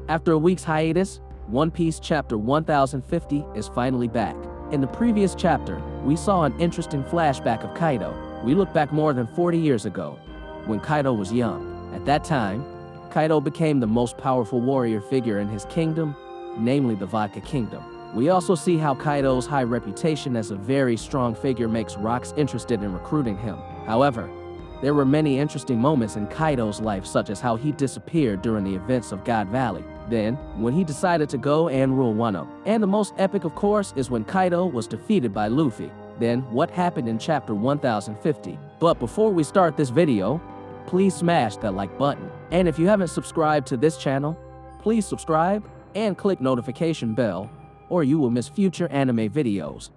After a week's hiatus, One Piece chapter 1050 is finally back. In the previous chapter, we saw an interesting flashback of Kaido. We look back more than 40 years ago, when Kaido was young. At that time, Kaido became the most powerful warrior figure in his kingdom, namely the Vodka Kingdom. We also see how Kaido's high reputation as a very strong figure makes Rocks interested in recruiting him. However, there were many interesting moments in Kaido's life, such as how he disappeared during the events of God Valley. Then, when he decided to go and rule Wano. And the most epic, of course, is when Kaido was defeated by Luffy. Then, what happened in chapter 1050. But before we start this video, please smash that like button. And if you haven't subscribed to this channel, please subscribe and click notification bell, or you will miss future anime videos.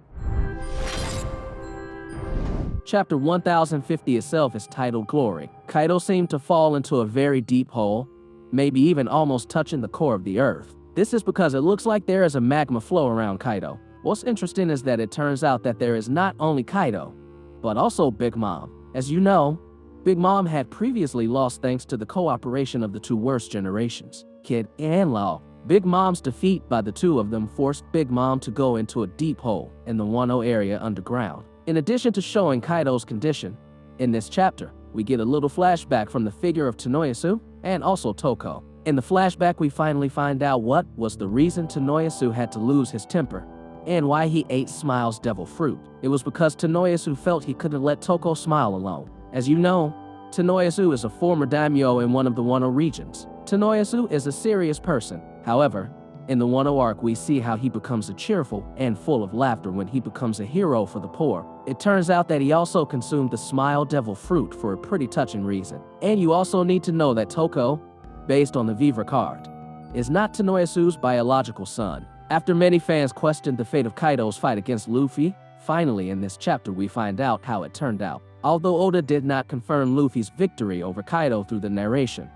Chapter 1050 itself is titled Glory. Kaido seemed to fall into a very deep hole, maybe even almost touching the core of the earth. This is because it looks like there is a magma flow around Kaido. What's interesting is that it turns out that there is not only Kaido, but also Big Mom. As you know, Big Mom had previously lost thanks to the cooperation of the two worst generations, Kid and Law. Big Mom's defeat by the two of them forced Big Mom to go into a deep hole in the Wano area underground. In addition to showing Kaido's condition, in this chapter, we get a little flashback from the figure of Tanoyasu and also Toko. In the flashback, we finally find out what was the reason Tanoyasu had to lose his temper and why he ate Smile's devil fruit. It was because Tanoyasu felt he couldn't let Toko Smile alone. As you know, Tanoyasu is a former daimyo in one of the Wano regions. Tanoyasu is a serious person. However, in the Wano arc, we see how he becomes a cheerful and full of laughter when he becomes a hero for the poor. It turns out that he also consumed the Smile Devil fruit for a pretty touching reason. And you also need to know that Toko, based on the Vivre card, is not Tanoyasu's biological son. After many fans questioned the fate of Kaido's fight against Luffy, finally in this chapter we find out how it turned out. Although Oda did not confirm Luffy's victory over Kaido through the narration,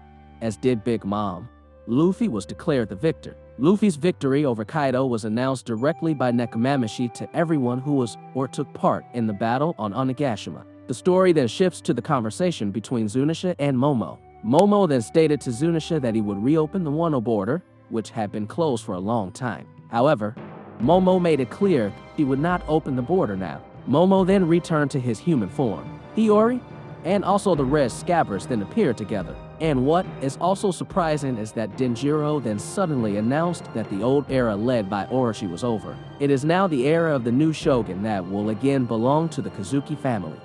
as did Big Mom, Luffy was declared the victor. Luffy's victory over Kaido was announced directly by Nekomamushi to everyone who was or took part in the battle on Onigashima. The story then shifts to the conversation between Zunisha and Momo. Momo then stated to Zunisha that he would reopen the Wano border, which had been closed for a long time. However, Momo made it clear he would not open the border now. Momo then returned to his human form. Hiyori and also the Red Scabbers then appeared together. And what is also surprising is that Denjiro then suddenly announced that the old era led by Orochi was over. It is now the era of the new shogun that will again belong to the Kozuki family.